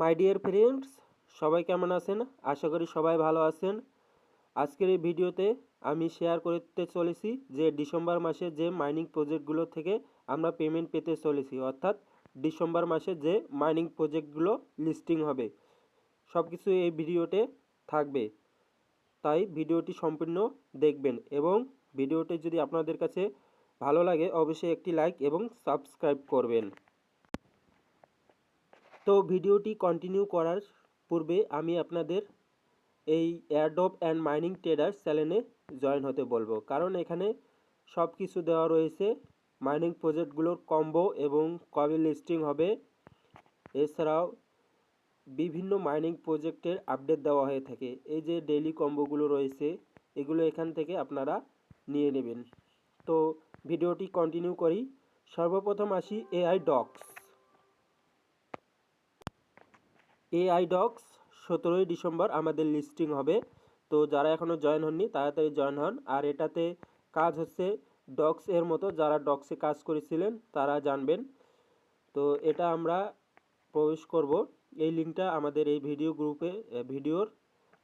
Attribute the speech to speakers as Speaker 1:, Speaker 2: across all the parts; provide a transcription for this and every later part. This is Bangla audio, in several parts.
Speaker 1: মাই ডিয়ার ফ্রেন্ডস, সবাই কেমন আছেন? আশা করি সবাই ভালো আছেন। আজকের এই ভিডিওতে আমি শেয়ার করতে চলেছি যে ডিসেম্বর মাসে যে মাইনিং প্রজেক্টগুলো থেকে আমরা পেমেন্ট পেতে চলেছি, অর্থাৎ ডিসেম্বর মাসে যে মাইনিং প্রজেক্টগুলো লিস্টিং হবে, সব কিছু এই ভিডিওতে থাকবে। তাই ভিডিওটি সম্পূর্ণ দেখবেন এবং ভিডিওটি যদি আপনাদের কাছে ভালো লাগে অবশ্যই একটি লাইক এবং সাবস্ক্রাইব করবেন। তো ভিডিওটি কন্টিনিউ করার পূর্বে আমি আপনাদের এই এয়ারড্রপ অ্যান্ড মাইনিং ট্রেডার্স চ্যানেলে জয়েন হতে বলবো, কারণ এখানে সব কিছু দেওয়া রয়েছে। মাইনিং প্রজেক্টগুলোর কম্বো এবং কবে লিস্টিং হবে, এছাড়াও বিভিন্ন মাইনিং প্রজেক্টের আপডেট দেওয়া হয়ে থাকে। এই যে ডেইলি কম্বোগুলো রয়েছে, এগুলো এখান থেকে আপনারা নিয়ে নেবেন। তো ভিডিওটি কন্টিনিউ করি। সর্বপ্রথম আসি এআই ডক্স 17ই ডিসেম্বর আমাদের লিস্টিং হবে। তো যারা এখনও জয়েন হননি তাড়াতাড়ি জয়েন হন। আর এটাতে কাজ হচ্ছে ডক্স এর মতো, যারা ডক্সে কাজ করেছিলেন তারা জানবেন। তো এটা আমরা প্রবেশ করব। এই লিঙ্কটা আমাদের এই ভিডিওর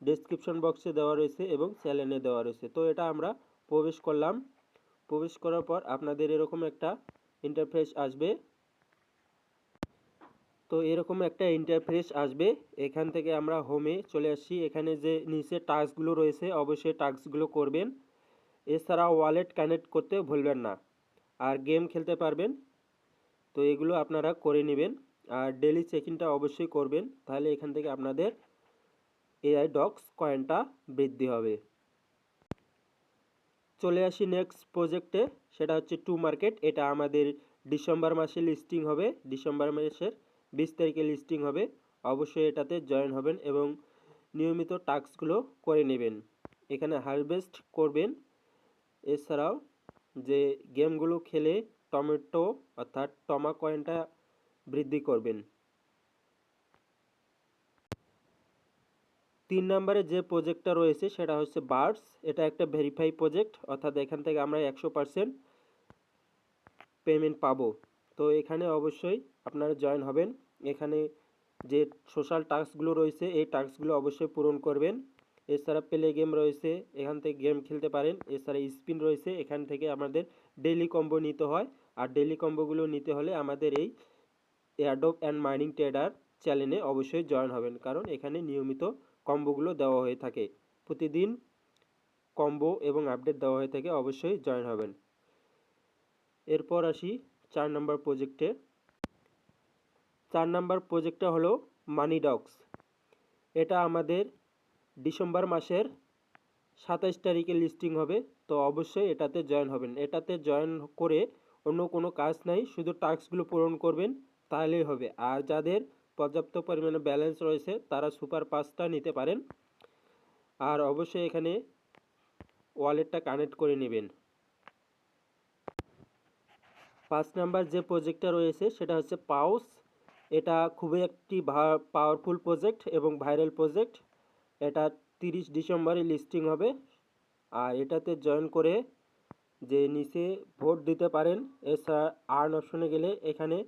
Speaker 1: ডেসক্রিপশন বক্সে দেওয়া রয়েছে এবং চ্যানেলে দেওয়া রয়েছে। তো এটা আমরা প্রবেশ করলাম। প্রবেশ করার পর আপনাদের এরকম একটা ইন্টারফেস আসবে। তো এরকম একটা ইন্টারফেস আসবে। এখান থেকে আমরা হোমে চলে আসি। এখানে যে নিচে টাস্কগুলো রয়েছে অবশ্যই টাস্কগুলো করবেন। এছাড়া ওয়ালেট কানেক্ট করতে ভুলবেন না, আর গেম খেলতে পারবেন। তো এগুলো আপনারা করে নেবেন। আর ডেলি চেক ইনটা অবশ্যই করবেন, তাহলে এখান থেকে আপনাদের এআই ডক্স কয়েনটা বৃদ্ধি হবে। চলে আসি নেক্সট প্রজেক্টে, সেটা হচ্ছে টু মার্কেট। এটা আমাদের ডিসেম্বর মাসে লিস্টিং হবে। ডিসেম্বর মাসের 20 তারিখে লিস্টিং হবে। অবশ্যই এটাতে জয়েন হবেন এবং নিয়মিত টাস্কগুলো করে নেবেন। এখানে হারভেস্ট করবেন। এছাড়াও যে গেমগুলো খেলে টমেটো অর্থাৎ টমা কয়েনটা বৃদ্ধি করবেন। 3 নম্বরে যে প্রজেক্টটা রয়েছে সেটা হচ্ছে বার্ডস। এটা একটা ভেরিফাই প্রজেক্ট, অর্থাৎ এখান থেকে আমরা 100% পেমেন্ট পাবো। তো এখানে অবশ্যই আপনারা জয়েন হবেন। এখানে যে সোশ্যাল টাস্কগুলো রয়েছে এই টাস্কগুলো অবশ্যই পূরণ করবেন। এছাড়া প্লে গেম রয়েছে, এখান থেকে গেম খেলতে পারেন। এছাড়া স্পিন রয়েছে, এখান থেকে আমাদের ডেইলি কম্বো নিতে হয়। আর ডেইলি কম্বোগুলো নিতে হলে আমাদের এই এয়ারড্রপ অ্যান্ড মাইনিং ট্রেডার চ্যানেলে অবশ্যই জয়েন হবেন, কারণ এখানে নিয়মিত কম্বোগুলো দেওয়া হয়ে থাকে। প্রতিদিন কম্বো এবং আপডেট দেওয়া হয়ে থাকে, অবশ্যই জয়েন হবেন। এরপর আসি 4 নম্বর প্রজেক্টে। 4 নম্বর প্রজেক্টটা হলো মানি ডক্স। এটা আমাদের ডিসেম্বর মাসের 27 তারিখে লিস্টিং হবে। তো অবশ্যই এটাতে জয়েন হবেন। এটাতে জয়েন করে অন্য কোনো কাজ নাই, শুধু টাস্কগুলো পূরণ করবেন তাহলেই হবে। আর যাদের পর্যাপ্ত পরিমাণে ব্যালেন্স রয়েছে তারা সুপার পাসটা নিতে পারেন। আর অবশ্যই এখানে ওয়ালেটটা কানেক্ট করে নেবেন। 5 নাম্বার যে প্রজেক্টটা রয়েছে সেটা হচ্ছে পাউস। এটা খুবই একটি পাওয়ারফুল প্রজেক্ট এবং ভাইরাল প্রজেক্ট। এটা 30 ডিসেম্বরে লিস্টিং হবে। আর এটাতে জয়েন করে যে নিচে ভোট দিতে পারেন। এছাড়া আর্ন অপশনে গেলে এখানে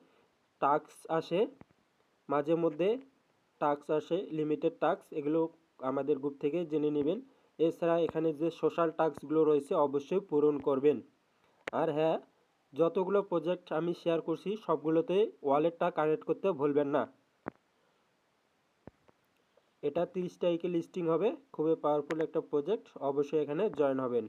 Speaker 1: টাস্ক আসে, মাঝে মধ্যে টাস্ক আসে, লিমিটেড টাস্ক, এগুলো আমাদের গ্রুপ থেকে জেনে নেবেন। এছাড়া এখানে যে সোশ্যাল টাস্কগুলো রয়েছে অবশ্যই পূরণ করবেন। আর হ্যাঁ, যতগুলো প্রজেক্ট আমি শেয়ার করছি সবগুলোতে ওয়ালেটটা কানেক্ট করতে ভুলবেন না। এটা 30 তারিখে লিস্টিং হবে। খুবই পাওয়ারফুল একটা প্রজেক্ট, অবশ্যই এখানে জয়েন হবেন।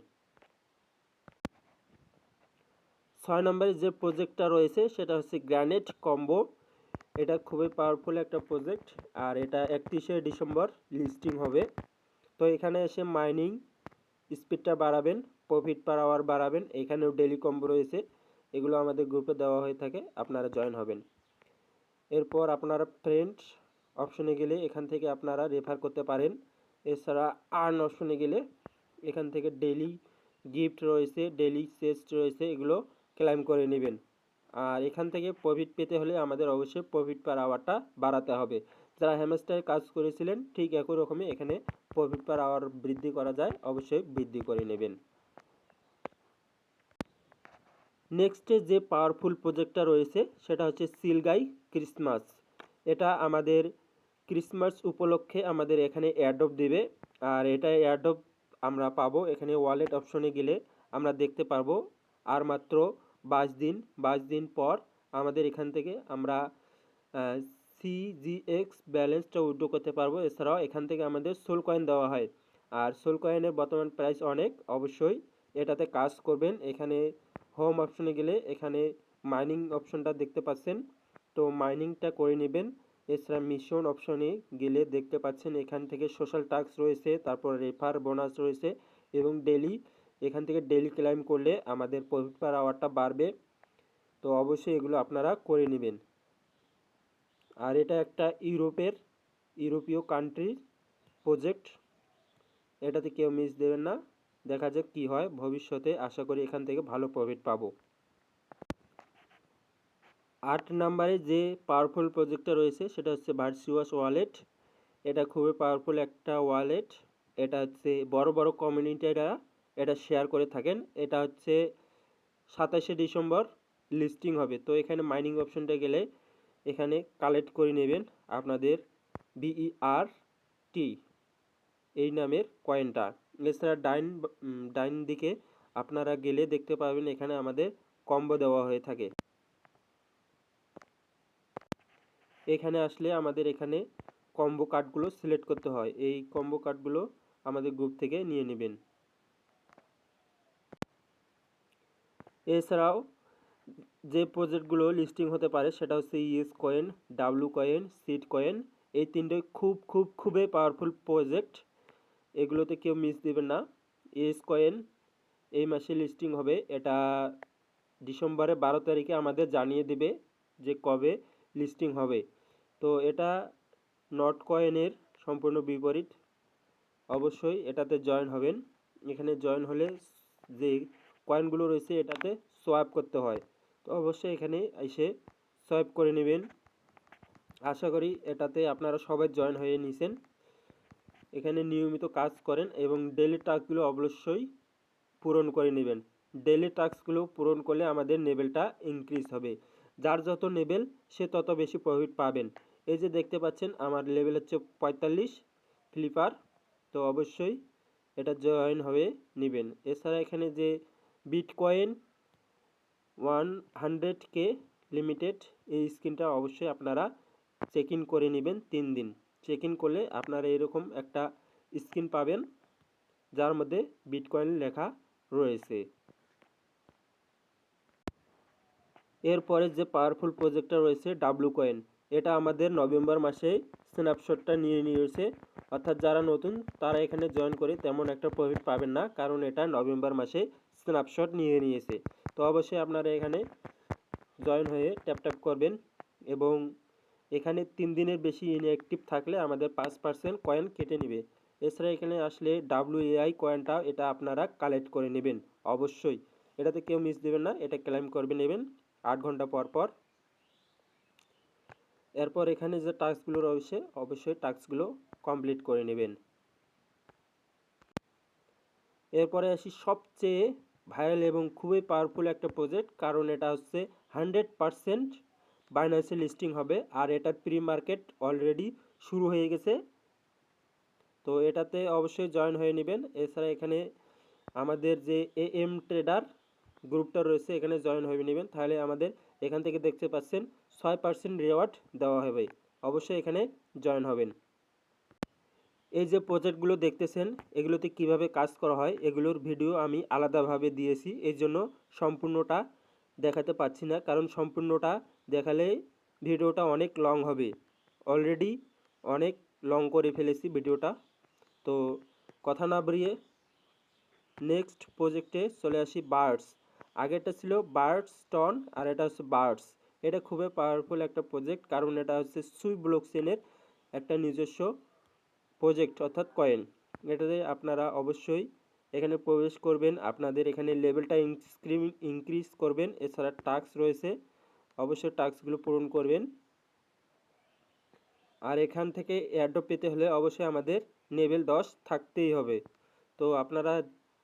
Speaker 1: 6 নম্বরে যে প্রজেক্টটা রয়েছে সেটা হচ্ছে গ্র্যানেট কম্বো। এটা খুবই পাওয়ারফুল একটা প্রজেক্ট, আর এটা 31শে ডিসেম্বর লিস্টিং হবে। তো এখানে এসে মাইনিং স্পিডটা বাড়াবেন, প্রফিট পার আওয়ার বাড়াবেন। এখানেও ডেলি কম্বো রয়েছে, এগুলো আমাদের গ্রুপে দেওয়া হয়ে থাকে, আপনারা জয়েন হবেন। এরপর আপনারা ফ্রেন্ডস অপশনে গেলে এখান থেকে আপনারা রেফার করতে পারেন। এছাড়া আর্ন অপশনে গেলে এখান থেকে ডেইলি গিফট রয়েছে, ডেইলি চেস্ট রয়েছে, এগুলো ক্লেম করে নেবেন। আর এখান থেকে প্রফিট পেতে হলে আমাদের অবশ্যই প্রফিট পার আওয়ারটা বাড়াতে হবে। যারা হ্যামস্টারে কাজ করেছিলেন ঠিক একই রকমই এখানে প্রফিট পার আওয়ার বৃদ্ধি করা যায়, অবশ্যই বৃদ্ধি করে নেবেন। নেক্সটে যে পাওয়ারফুল প্রজেক্টটা রয়েছে সেটা হচ্ছে সিলগাই ক্রিসমাস। এটা আমাদের ক্রিসমাস উপলক্ষে আমাদের এখানে এয়ারড্রপ দেবে, আর এটা এয়ারড্রপ আমরা পাবো এখানে ওয়ালেট অপশনে গেলে আমরা দেখতে পারবো। আর মাত্র 22 দিন পর আমাদের এখান থেকে আমরা সিজিএক্স ব্যালেন্সটা উইথড্র করতে পারবো। এছাড়াও এখান থেকে আমাদের সোল কয়েন দেওয়া হয়, আর সোল কয়েনের বর্তমান প্রাইস অনেক। অবশ্যই এটাতে কাজ করবেন। এখানে হোম অপশনে গেলে এখানে মাইনিং অপশনটা দেখতে পাচ্ছেন, তো মাইনিংটা করে নেবেন। এছাড়া মিশন অপশনে গেলে দেখতে পাচ্ছেন এখান থেকে সোশ্যাল টাস্ক রয়েছে, তারপর রেফার বোনাস রয়েছে এবং ডেলি এখান থেকে ডেলি ক্লাইম করলে আমাদের প্রফিট পার আওয়ারটা বাড়বে। তো অবশ্যই এগুলো আপনারা করে নেবেন। আর এটা একটা ইউরোপীয় কান্ট্রির প্রজেক্ট, এটাতে কেউ মিস দেবেন না। দেখা যাক কি হয় ভবিষ্যতে, আশা করি এখান থেকে ভালো প্রফিট পাবো। 8 নম্বরে যে পাওয়ারফুল প্রজেক্টটা রয়েছে সেটা হচ্ছে ভার্চুয়াস ওয়ালেট। এটা খুবই পাওয়ারফুল একটা ওয়ালেট। এটা হচ্ছে বড় বড় কমিউনিটিরা এটা শেয়ার করে থাকেন। এটা হচ্ছে 27শে ডিসেম্বর লিস্টিং হবে। তো এখানে মাইনিং অপশনটা গেলে এখানে কালেক্ট করে নেবেন আপনাদের BERT এই নামের কয়েনটা। এছাড়া ডাইন দিকে আপনারা গেলে দেখতে পাবেন এখানে আমাদের কম্বো দেওয়া হয়ে থাকে। এখানে আসলে আমাদের এখানে কম্বো কার্ডগুলো সিলেক্ট করতে হয়। এই কম্বো কার্ডগুলো আমাদের গ্রুপ থেকে নিয়ে নেবেন। এছাড়াও যে প্রজেক্টগুলো লিস্টিং হতে পারে সেটা হচ্ছে ইএস কয়েন, ডাব্লু কয়েন, সিড কয়েন। এই তিনটে খুবই পাওয়ারফুল প্রজেক্ট, এগুলোতে কেউ মিস দেবেন না। ইএস কয়েন এই মাসে লিস্টিং হবে, এটা ডিসেম্বরের 12 তারিখে আমাদের জানিয়ে দেবে যে কবে লিস্টিং হবে। তো এটা নট কয়েনের সম্পূর্ণ বিপরীত। অবশ্যই এটাতে জয়েন হবেন। এখানে জয়েন হলে যে কয়েনগুলো রয়েছে এটাতে সোয়াইপ করতে হয়, তো অবশ্যই এখানে এসে সোয়াইপ করে নেবেন। আশা করি এটাতে আপনারা সবাই জয়েন হয়ে নিছেন। এখানে নিয়মিত কাজ করেন এবং ডেইলি টাস্কগুলো অবশ্যই পূরণ করে নেবেন। ডেইলি টাস্কগুলো পূরণ করলে আমাদের লেভেলটা ইনক্রিজ হবে। যার যত লেভেল সে তত বেশি প্রফিট পাবেন। এই যে দেখতে পাচ্ছেন আমার লেভেল হচ্ছে 45 ফ্লিপার, তো অবশ্যই এটা জয়েন হয়ে নেবেন। এছাড়া এখানে যে বিটকয়েন 100K লিমিটেড এই স্কিনটা অবশ্যই আপনারা চেক ইন করে নেবেন। 3 দিন চেক ইন করলে আপনারা এরকম একটা স্কিন পাবেন যার মধ্যে বিটকয়েন লেখা রয়েছে। এরপরে যে পাওয়ারফুল প্রজেক্টটা রয়েছে ডাব্লু কয়েন, এটা আমাদের নভেম্বর মাসে স্ন্যাপশটটা নিয়ে নিয়েছে। অর্থাৎ যারা নতুন তারা এখানে জয়েন করে তেমন একটা প্রফিট পাবেন না, কারণ এটা নভেম্বর মাসে স্ন্যাপশট নিয়ে নিয়েছে। তো অবশ্যই আপনারা এখানে জয়েন হয়ে ট্যাপ করবেন এবং এখানে 3 দিনের বেশি ইনঅ্যাক্টিভ থাকলে আমাদের 5% কয়েন কেটে নেবে। এছাড়া এখানে আসলে WAI কয়েনটা এটা আপনারা কালেক্ট করে নেবেন অবশ্যই, এটাতে কেউ মিস দেবেন না, এটা ক্লেম করবে নেবেন 8 ঘন্টা পর পর। এরপর এখানে যে টাস্কগুলো রয়েছে অবশ্যই টাস্কগুলো কমপ্লিট করে নেবেন। এরপরে আসি সবচেয়ে ভাইরাল এবং খুবই পাওয়ারফুল একটা প্রজেক্ট, কারণ এটা হচ্ছে 100% বাইন্যান্সে লিস্টিং হবে আর এটার প্রি মার্কেট অলরেডি শুরু হয়ে গেছে। তো এটাতে অবশ্যই জয়েন হয়ে নেবেন। এছাড়া এখানে আমাদের যে AM ট্রেডার গ্রুপটা রয়েছে এখানে জয়েন হয়ে নেবেন, তাহলে আমাদের এখান থেকে দেখতে পাচ্ছেন 6% রিওয়ার্ড দেওয়া হবে। অবশ্যই এখানে জয়েন হবেন। এই যে প্রজেক্টগুলো দেখতেছেন এগুলোতে কিভাবে কাজ করা হয় এগুলোর ভিডিও আমি আলাদাভাবে দিয়েছি, এই জন্য সম্পূর্ণটা দেখাতে পাচ্ছি না, কারণ সম্পূর্ণটা দেখালে ভিডিওটা অনেক লং হবে। অলরেডি অনেক লং করে ফেলেছি ভিডিওটা। তো কথা না বাড়িয়ে নেক্সট প্রজেক্টে চলে আসি। বার্ডস, আগেরটা ছিল বার্ডস স্টোন আর এটা হচ্ছে বার্ডস। এটা খুবই পাওয়ারফুল একটা প্রজেক্ট, কারণ এটা হচ্ছে সুই ব্লকচেনের একটা নিজস্ব প্রজেক্ট অর্থাৎ কয়েন। এটাতে আপনারা অবশ্যই এখানে প্রবেশ করবেন, আপনাদের এখানে লেভেলটা ইনক্রিজ করবেন। এছাড়া টাস্ক রয়েছে, অবশ্যই টাস্কগুলো পূরণ করবেন। আর এখান থেকে এয়ারড্রপ পেতে হলে অবশ্যই আমাদের লেভেল 10 থাকতেই হবে। তো আপনারা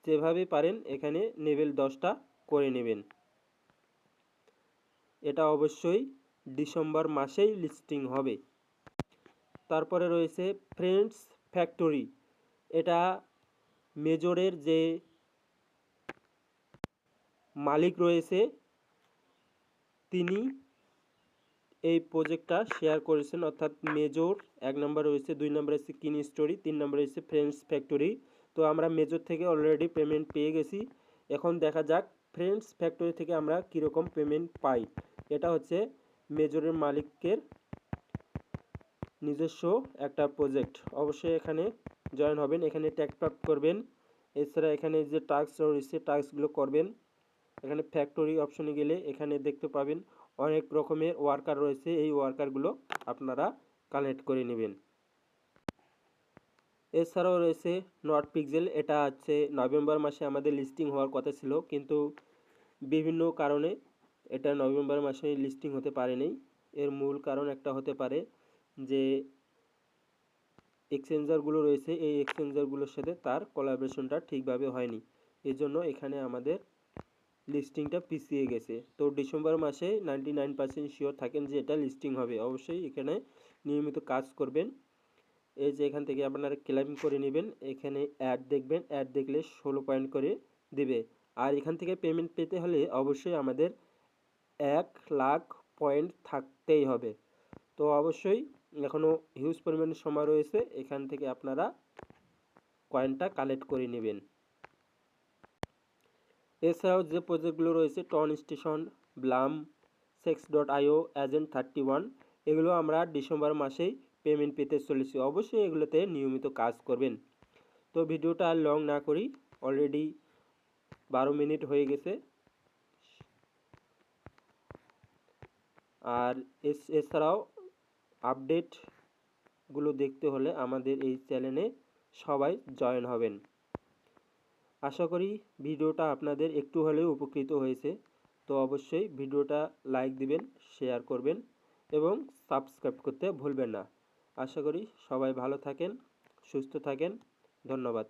Speaker 1: যেভাবে পারেন এখানে লেভেল 10টা করে নেবেন। এটা অবশ্যই ডিসেম্বর মাসেই লিস্টিং হবে। তো তারপরে রয়েছে ফ্রেন্ডস ফ্যাক্টরি। এটা মেজরের যে মালিক রয়েছে তিনি এই প্রজেক্টটা শেয়ার করেছেন, অর্থাৎ মেজর 1 নম্বর রয়েছে, 2 নম্বরে রয়েছে কিন স্টোরি, 3 নম্বরে রয়েছে ফ্রেন্ডস ফ্যাক্টরি। তো আমরা মেজর থেকে অলরেডি পেমেন্ট পেয়ে গেছি। এখন দেখা যাক ফ্রেন্ডস ফ্যাক্টরি থেকে আমরা কীরকম পেমেন্ট পাই। এটা হচ্ছে মেজরের মালিকের নিজস্ব একটা প্রজেক্ট। অবশ্যই এখানে জয়েন হবেন, এখানে ট্যাগ করবেন। এছাড়া এখানে যে টাস্ক রয়েছে টাস্কগুলো করবেন। এখানে ফ্যাক্টরি অপশনে গেলে এখানে দেখতে পাবেন অনেক রকমের ওয়ার্কার রয়েছে, এই ওয়ার্কারগুলো আপনারা কানেক্ট করে নেবেন। এছাড়াও রয়েছে নট পিক্সেল। এটা হচ্ছে নভেম্বর মাসে আমাদের লিস্টিং হওয়ার কথা ছিল, কিন্তু বিভিন্ন কারণে এটা নভেম্বর মাসে লিস্টিং হতে পারেনি। এর মূল কারণ একটা হতে পারে যে এক্সচেঞ্জারগুলো রয়েছে, এই এক্সচেঞ্জারগুলোর সাথে তার কোলাবোরেশনটা ঠিকভাবে হয়নি, এই জন্য এখানে আমাদের লিস্টিংটা পিছিয়ে গেছে। তো ডিসেম্বর মাসে 99% শিওর থাকেন যে এটা লিস্টিং হবে। অবশ্যই এখানে নিয়মিত কাজ করবেন। এই যে এখান থেকে আপনারা ক্লেম করে নেবেন, এখানে অ্যাড দেখবেন, অ্যাড দেখলে 16 পয়েন্ট করে দেবে। আর এখান থেকে পেমেন্ট পেতে হলে অবশ্যই আমাদের 1 লাখ পয়েন্ট থাকতেই হবে। তো অবশ্যই এখনও হিউজ পরিমাণে সময় রয়েছে, এখান থেকে আপনারা কয়েনটা কালেক্ট করে নেবেন। এছাড়াও যে প্রজেক্টগুলো রয়েছে টন স্টেশন, ব্লাম, সেক্স.io, এজেন্ট 31, এগুলো আমরা ডিসেম্বর মাসেই পেমেন্ট পেতে চলেছি। অবশ্যই এগুলোতে নিয়মিত কাজ করবেন। তো ভিডিওটা আর লং না করি, অলরেডি 12 মিনিট হয়ে গেছে। আর এছাড়াও আপডেটগুলো দেখতে হলে আমাদের এই চ্যানেলে সবাই জয়েন হবেন। আশা করি ভিডিওটা আপনাদের একটু হলেও উপকৃত হয়েছে। তো অবশ্যই ভিডিওটা লাইক দিবেন, শেয়ার করবেন এবং সাবস্ক্রাইব করতে ভুলবেন না। আশা করি সবাই ভালো থাকেন, সুস্থ থাকেন। ধন্যবাদ।